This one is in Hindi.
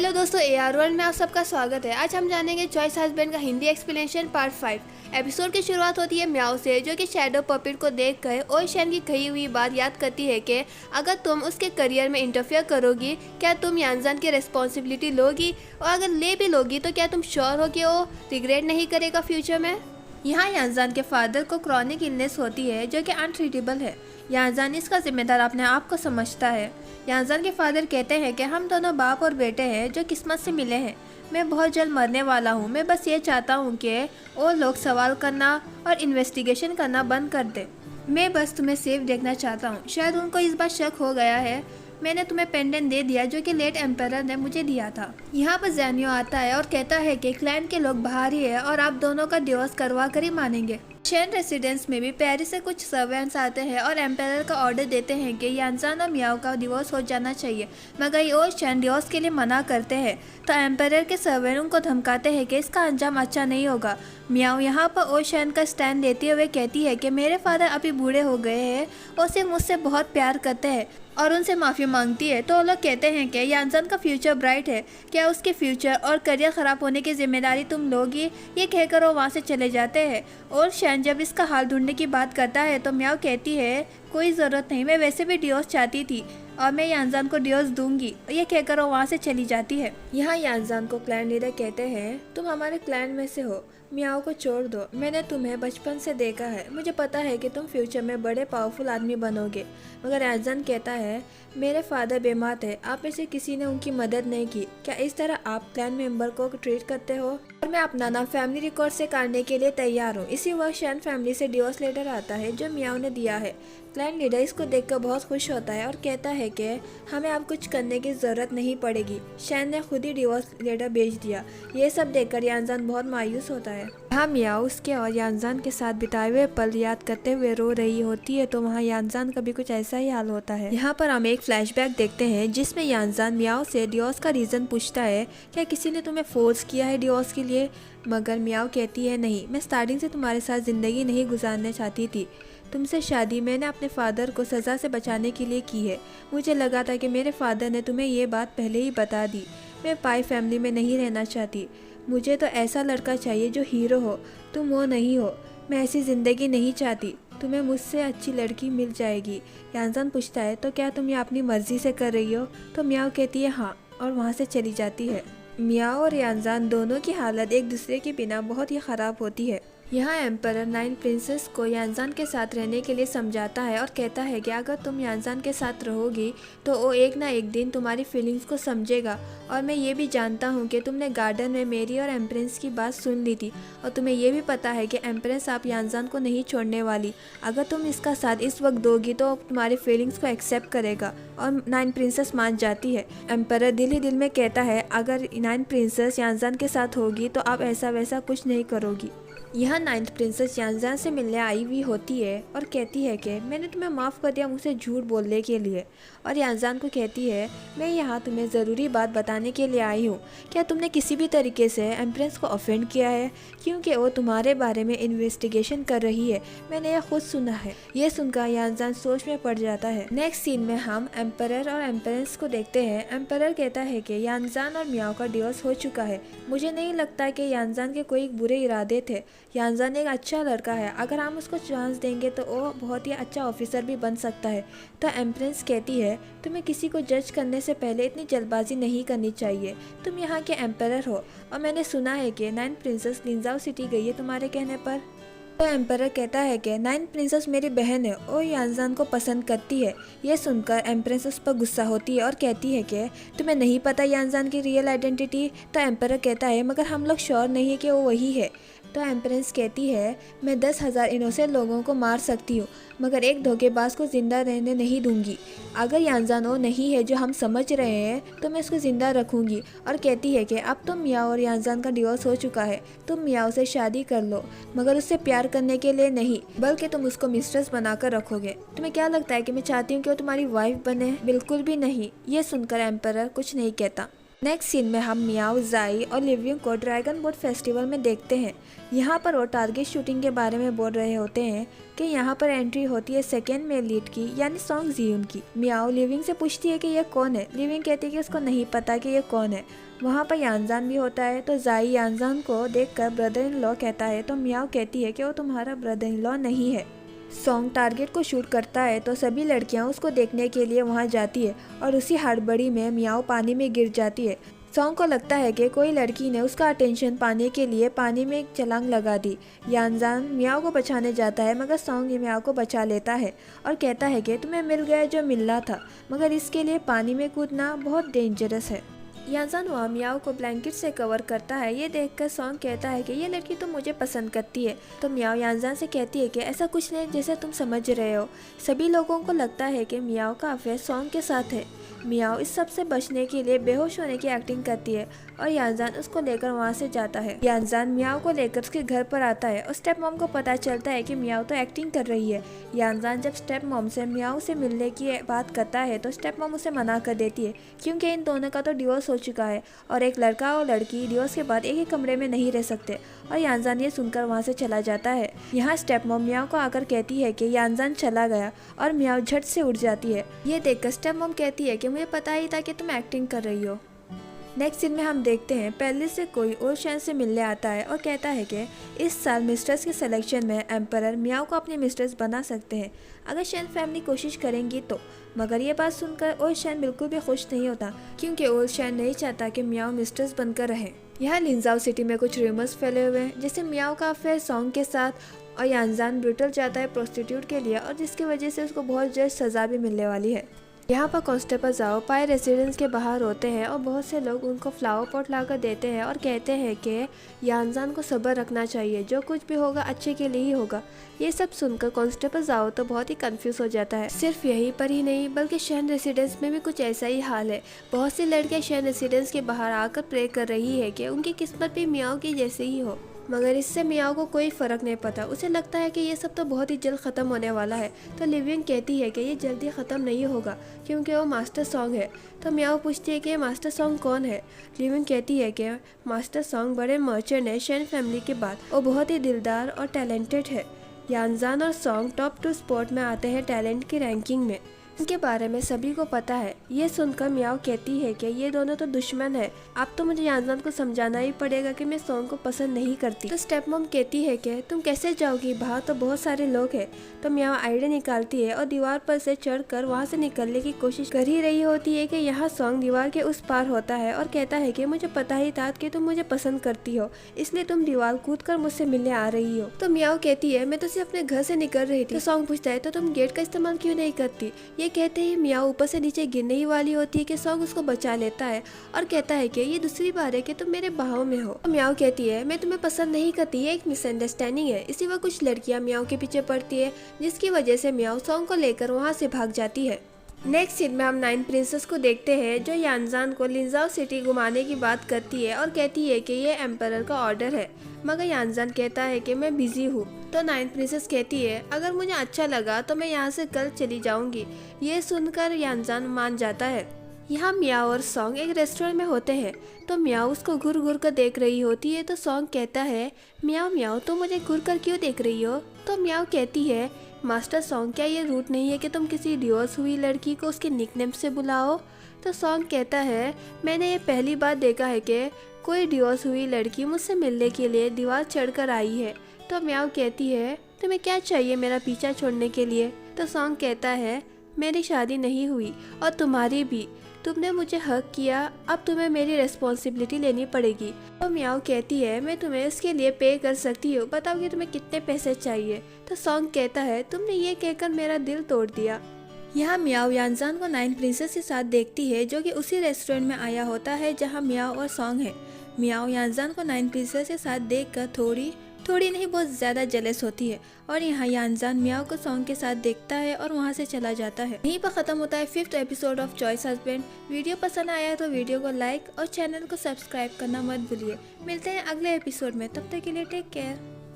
हेलो दोस्तों, AR वर्ल्ड में आप सबका स्वागत है। आज हम जानेंगे चॉइस हस्बैंड का हिंदी एक्सप्लेनेशन पार्ट 5। एपिसोड की शुरुआत होती है म्याओ से, जो कि शैडो पपिट को देखकर ओशैन की कही हुई बात याद करती है कि अगर तुम उसके करियर में इंटरफेयर करोगी, क्या तुम यानजान की रिस्पॉन्सिबिलिटी लोगी, और अगर ले भी लोगी तो क्या तुम श्योर हो कि वो रिग्रेट नहीं करेगा फ्यूचर में। यहाँ यानजान के फादर को क्रॉनिक इलनेस होती है जो कि अनट्रीटेबल है। यानजान इसका जिम्मेदार अपने आप को समझता है। यानजान के फादर कहते हैं कि हम दोनों बाप और बेटे हैं जो किस्मत से मिले हैं। मैं बहुत जल्द मरने वाला हूँ। मैं बस ये चाहता हूँ कि वो लोग सवाल करना और इन्वेस्टिगेशन करना बंद कर दे। मैं बस तुम्हें सेफ देखना चाहता हूँ। शायद उनको इस बार शक हो गया है। मैंने तुम्हें पेंडेंट दे दिया जो कि लेट एम्परर ने मुझे दिया था। यहाँ पर जैनियो आता है और कहता है कि क्लैन के लोग बाहर ही है और आप दोनों का डिवोर्स करवा कर ही मानेंगे। शेन रेसिडेंस में भी पेरिस से कुछ सर्वेंट्स आते हैं और एम्परर का ऑर्डर देते हैं कि यानजान और म्याओ का डिवोर्स हो जाना चाहिए, मगर ये शेन डिवोर्स के लिए मना करते हैं। तो एम्परर के सर्वेंट उनको धमकाते हैं कि इसका अंजाम अच्छा नहीं होगा। म्याओ यहाँ पर ओशैन का स्टैंड लेते हुए कहती है कि मेरे फादर अभी बूढ़े हो गए हैं और सिर्फ मुझसे बहुत प्यार करते हैं और उनसे माफ़ी मांगती है। तो वो लोग कहते हैं कि यानजान का फ्यूचर ब्राइट है, क्या उसके फ्यूचर और करियर ख़राब होने की जिम्मेदारी तुम लोगी। ये कहकर वो वहाँ से चले जाते हैं। और शैन जब इसका हाल ढूंढने की बात करता है तो म्याओ कहती है कोई ज़रूरत नहीं, मैं वैसे भी डिवोर्स चाहती थी और मैं यानजान को डिवोर्स दूंगी। ये कहकर वो वहाँ से चली जाती है। यहाँ यानजान को क्लैन लीडर कहते हैं तुम हमारे क्लैन में से हो, म्याओ को छोड़ दो। मैंने तुम्हें बचपन से देखा है, मुझे पता है कि तुम फ्यूचर में बड़े पावरफुल आदमी बनोगे। मगर यानजान कहता है मेरे फादर बीमार थे, आप में से किसी ने उनकी मदद नहीं की। क्या इस तरह आप क्लैन मेंबर को ट्रीट करते हो? और मैं अपना नाम फैमिली रिकॉर्ड से काटने के लिए तैयार हूँ। इसी वक्त शैन फैमिली से डिवोर्स लेटर आता है जो म्याओ ने दिया है। क्लैन लीडर इसको देखकर बहुत खुश होता है और कहता है कि हमें अब कुछ करने की ज़रूरत नहीं पड़ेगी, शैन ने खुद ही डिवोर्स लेटर भेज दिया। ये सब देखकर यानजान बहुत मायूस होता है। यहाँ म्याओ उसके और यानजान के साथ बिताए हुए पल याद करते हुए रो रही होती है, तो वहाँ यानजान का भी कुछ ऐसा ही हाल होता है। यहाँ पर हम एक फ्लैशबैक देखते हैं जिसमें यानजान म्याओ से डिवोर्स का रीज़न पूछता है, क्या किसी ने तुम्हें फोर्स किया है डिवोर्स के लिए? मगर म्याओ कहती है नहीं, मैं स्टार्टिंग से तुम्हारे साथ ज़िंदगी नहीं गुजारना चाहती थी। तुमसे शादी मैंने अपने फादर को सज़ा से बचाने के लिए की है। मुझे लगा था कि मेरे फादर ने तुम्हें ये बात पहले ही बता दी। मैं पाई फैमिली में नहीं रहना चाहती। मुझे तो ऐसा लड़का चाहिए जो हीरो हो, तुम वो नहीं हो। मैं ऐसी ज़िंदगी नहीं चाहती, तुम्हें मुझसे अच्छी लड़की मिल जाएगी। यानजान पूछता है तो क्या तुम ये अपनी मर्ज़ी से कर रही हो? तो म्याओ कहती है हाँ, और वहाँ से चली जाती है। म्याओ और यानजान दोनों की हालत एक दूसरे के बिना बहुत ही ख़राब होती है। यहाँ एम्परर नाइन प्रिंसेस को यानजान के साथ रहने के लिए समझाता है और कहता है कि अगर तुम यानजान के साथ रहोगी तो वो एक ना एक दिन तुम्हारी फीलिंग्स को समझेगा। और मैं ये भी जानता हूँ कि तुमने गार्डन में मेरी और एम्प्रेंस की बात सुन ली थी, और तुम्हें ये भी पता है कि एम्प्रेंस आप यानजान को नहीं छोड़ने वाली। अगर तुम इसका साथ इस वक्त दोगी तो तुम्हारी फीलिंग्स को एक्सेप्ट करेगा। और नाइन प्रिंसेस मान जाती है। एम्परर दिल ही दिल में कहता है अगर नाइन प्रिंसेस यानजान के साथ होगी तो आप ऐसा वैसा कुछ नहीं करोगी। यहाँ नाइन्थ प्रिंसेस यानजान से मिलने आई हुई होती है और कहती है कि मैंने तुम्हें माफ़ कर दिया मुझसे झूठ बोलने के लिए। और यानजान को कहती है मैं यहाँ तुम्हें ज़रूरी बात बताने के लिए आई हूँ। क्या तुमने किसी भी तरीके से एम्प्रेस को ऑफेंड किया है? क्योंकि वो तुम्हारे बारे में इन्वेस्टिगेशन कर रही है, मैंने यह खुद सुना है। ये सुनकर यानजान सोच में पड़ जाता है। नेक्स्ट सीन में हम एम्परर और एम्प्रेस को देखते हैं। एम्परर कहता है कि यानजान और म्याओ का डिवोर्स हो चुका है। मुझे नहीं लगता कि यानजान के कोई बुरे इरादे थे। यानजान एक अच्छा लड़का है, अगर हम उसको चांस देंगे तो वो बहुत ही अच्छा ऑफिसर भी बन सकता है। तो एम्प्रेंस कहती है तुम्हें किसी को जज करने से पहले इतनी जल्दबाजी नहीं करनी चाहिए। तुम यहाँ के एम्परर हो और मैंने सुना है कि नाइन प्रिंसेस लिंजाओ सिटी गई है तुम्हारे कहने पर। तो एम्परर कहता है कि नाइन प्रिंसेस मेरी बहन है और यानजान को पसंद करती है। यह सुनकर एम्प्रेस उस पर गुस्सा होती है और कहती है कि तुम्हें नहीं पता यानजान की रियल आइडेंटिटी। तो एम्परर कहता है मगर हम लोग श्योर नहीं है कि वो वही है। तो एम्प्रेस कहती है मैं 10,000 इनोसेंट लोगों को मार सकती हूँ, मगर एक धोखेबाज को ज़िंदा रहने नहीं दूंगी। अगर यानजान वो नहीं है जो हम समझ रहे हैं तो मैं उसको ज़िंदा रखूँगी। और कहती है कि अब तुम म्याओ और यानजान का डिवोर्स हो चुका है, तुम म्याओ से शादी कर लो, मगर उससे प्यार करने के लिए नहीं, बल्कि तुम उसको मिस्ट्रेस बनाकर रखोगे। तुम्हें क्या लगता है कि मैं चाहती हूँ कि वो तुम्हारी वाइफ बने? बिल्कुल भी नहीं। ये सुनकर एम्परर कुछ नहीं कहता। नेक्स्ट सीन में हम मियाओ, ज़ाई और लिविंग को ड्रैगन बोट फेस्टिवल में देखते हैं। यहाँ पर वो टारगेट शूटिंग के बारे में बोल रहे होते हैं कि यहाँ पर एंट्री होती है सेकेंड मेल लीड की, यानी सॉन्ग जियून की। मियाओ लिविंग से पूछती है कि ये कौन है। लिविंग कहती है कि उसको नहीं पता कि ये कौन है। वहाँ पर यानजान भी होता है, तो ज़ाई यानजान को देखकर ब्रदर इन लॉ कहता है, तो मियाओ कहती है कि वो तुम्हारा ब्रदर इन लॉ नहीं है। सॉन्ग टारगेट को शूट करता है तो सभी लड़कियां उसको देखने के लिए वहां जाती है और उसी हड़बड़ी में मियाओ पानी में गिर जाती है। सॉन्ग को लगता है कि कोई लड़की ने उसका अटेंशन पाने के लिए पानी में एक छलांग लगा दी। यानजान मियाओ को बचाने जाता है, मगर सॉन्ग मियाओ को बचा लेता है और कहता है कि तुम्हें मिल गया जो मिलना था, मगर इसके लिए पानी में कूदना बहुत डेंजरस है। यानजान वह मियाओ को ब्लैंकेट से कवर करता है। ये देखकर सॉन्ग कहता है कि ये लड़की तो मुझे पसंद करती है। तो मियाओ यानजान से कहती है कि ऐसा कुछ नहीं जैसे तुम समझ रहे हो। सभी लोगों को लगता है कि मियाओ का अफेयर सॉन्ग के साथ है। मियाओ इस सब से बचने के लिए बेहोश होने की एक्टिंग करती है और यानजान उसको लेकर वहाँ से जाता है। यानजान मियाओ को लेकर उसके घर पर आता है और स्टेप मॉम को पता चलता है कि मियाओ तो एक्टिंग कर रही है। यानजान जब स्टेप मॉम से मियाओ से मिलने की बात करता है तो स्टेप मॉम उसे मना कर देती है, क्योंकि इन दोनों का तो डिवोर्स हो चुका है और एक लड़का और लड़की डिवोर्स के बाद एक ही कमरे में नहीं रह सकते। और यानजान ये सुनकर वहाँ से चला जाता है। यहाँ स्टेप मॉम मियाओ को आकर कहती है कि यानजान चला गया और मियाओ झट से उठ जाती है। ये देखकर स्टेप मॉम कहती है कि मुझे पता ही था कि तुम एक्टिंग कर रही हो। नेक्स्ट सीन में हम देखते हैं पहले से कोई और शैन से मिलने आता है और कहता है कि इस साल मिस्ट्रेस के सिलेक्शन में एम्परर मियाओ को अपनी मिस्ट्रेस बना सकते हैं अगर शैन फैमिली कोशिश करेंगी तो। मगर ये बात सुनकर ओल्ड शैन बिल्कुल भी खुश नहीं होता, क्योंकि ओल्ड शैन नहीं चाहता कि मियाओ मिस्ट्रेस बनकर रहे। यहाँ लिंजाओ सिटी में कुछ रूमर्स फैले हुए हैं, जैसे मियाओ का अफेयर सॉन्ग के साथ और यानजान ब्रूटल जाता है प्रोस्टिट्यूट के लिए और जिसकी वजह से उसको बहुत जल्द सज़ा भी मिलने वाली है। यहाँ पर कांस्टेबल जाओ पाए रेसिडेंस के बाहर होते हैं और बहुत से लोग उनको फ्लावर पॉट लाकर देते हैं और कहते हैं कि यानजान को सब्र रखना चाहिए, जो कुछ भी होगा अच्छे के लिए ही होगा। ये सब सुनकर कांस्टेबल जाओ तो बहुत ही कंफ्यूज हो जाता है। सिर्फ यहीं पर ही नहीं बल्कि शहर रेसिडेंस में भी कुछ ऐसा ही हाल है। बहुत सी लड़कियाँ शहर रेसिडेंस के बाहर आकर प्रे कर रही है कि उनकी किस्मत भी मियाओ की जैसे ही हो, मगर इससे मियाओ को कोई फ़र्क नहीं पड़ता। उसे लगता है कि ये सब तो बहुत ही जल्द ख़त्म होने वाला है। तो लिविंग कहती है कि ये जल्दी ख़त्म नहीं होगा क्योंकि वो मास्टर सॉन्ग है। तो मियाओ पूछती है कि मास्टर सॉन्ग कौन है। लिविंग कहती है कि मास्टर सॉन्ग बड़े मर्चेंट है शैन फैमिली के बाद, वो बहुत ही दिलदार और टैलेंटेड है। यानजान और सॉन्ग टॉप 2 स्पॉट में आते हैं टैलेंट की रैंकिंग में। इनके बारे में सभी को पता है। ये सुनकर मियाओ कहती है कि ये दोनों तो दुश्मन है, अब तो मुझे यानजान को समझाना ही पड़ेगा कि मैं सॉन्ग को पसंद नहीं करती। तो स्टेप मॉम कहती है कि तुम कैसे जाओगी, बाहर तो बहुत सारे लोग हैं। तो मियाओ आइडिया निकालती है और दीवार पर से चढ़कर वहाँ से निकलने की कोशिश कर ही रही होती है कि यहाँ सॉन्ग दीवार के उस पार होता है और कहता है कि मुझे पता ही था कि तुम मुझे पसंद करती हो, इसलिए तुम दीवार कूद कर मुझसे मिलने आ रही हो। तो मियाओ कहती है मैं तो सिर्फ अपने घर से निकल रही थी। तो सॉन्ग पूछता है तो तुम गेट का इस्तेमाल क्यों नहीं करती। ये कहते ही मियाओ ऊपर से नीचे गिरने ही वाली होती है कि सॉन्ग उसको बचा लेता है और कहता है कि ये दूसरी बार है कि तुम मेरे बाहों में हो। तो मियाओ कहती है मैं तुम्हें पसंद नहीं करती, ये एक मिसअंडरस्टैंडिंग है। इसी वक्त कुछ लड़कियां मियाओ के पीछे पड़ती है, जिसकी वजह से मियाओ सॉन्ग को लेकर वहाँ से भाग जाती है। नेक्स्ट सीन में हम 9 प्रिंसेस को देखते हैं जो यानजान को लिंजाओ सिटी घुमाने की बात करती है और कहती है कि ये एम्परर का ऑर्डर है, मगर यानजान कहता है कि मैं बिजी हूँ। तो 9 प्रिंसेस कहती है अगर मुझे अच्छा लगा तो मैं यहाँ से कल चली जाऊंगी। ये सुनकर यानजान मान जाता है। यहाँ मियाओ और सॉन्ग एक रेस्टोरेंट में होते हैं, तो मियाओ उसको घूर घूर कर देख रही होती है। तो सॉन्ग कहता है मियाओ मियाओ तुम मुझे घूर कर क्यों देख रही हो। तो मियाओ कहती है मास्टर सॉन्ग क्या ये रूट नहीं है कि तुम किसी डिवोर्स हुई लड़की को उसके निकनेम से बुलाओ। तो सॉन्ग कहता है मैंने ये पहली बार देखा है कि कोई डिवोर्स हुई लड़की मुझसे मिलने के लिए दीवार चढ़कर आई है। तो मियाओ कहती है तुम्हें क्या चाहिए मेरा पीछा छोड़ने के लिए। तो सॉन्ग कहता है मेरी शादी नहीं हुई और तुम्हारी भी, तुमने मुझे हक किया, अब तुम्हें मेरी रिस्पॉन्सिबिलिटी लेनी पड़ेगी। तो मियाओ कहती है मैं तुम्हें इसके लिए पे कर सकती हूँ, बताओ कि तुम्हें कितने पैसे चाहिए। तो सॉन्ग कहता है तुमने ये कहकर मेरा दिल तोड़ दिया। यहाँ मियाओ यानजान को 9 प्रिंसेस के साथ देखती है जो कि उसी रेस्टोरेंट में आया होता है जहाँ मियाओ और सॉन्ग है। मियाओ यानजान को 9 प्रिंसेस के साथ देखकर थोड़ी नहीं बहुत ज़्यादा जेलस होती है और यहाँ यानजान मियाओ को सॉन्ग के साथ देखता है और वहाँ से चला जाता है। यहीं पर ख़त्म होता है 5th episode of choice husband. Video पसंद आया तो वीडियो को लाइक और चैनल को सब्सक्राइब करना मत भूलिए। मिलते हैं अगले एपिसोड में, तब तक के लिए टेक केयर।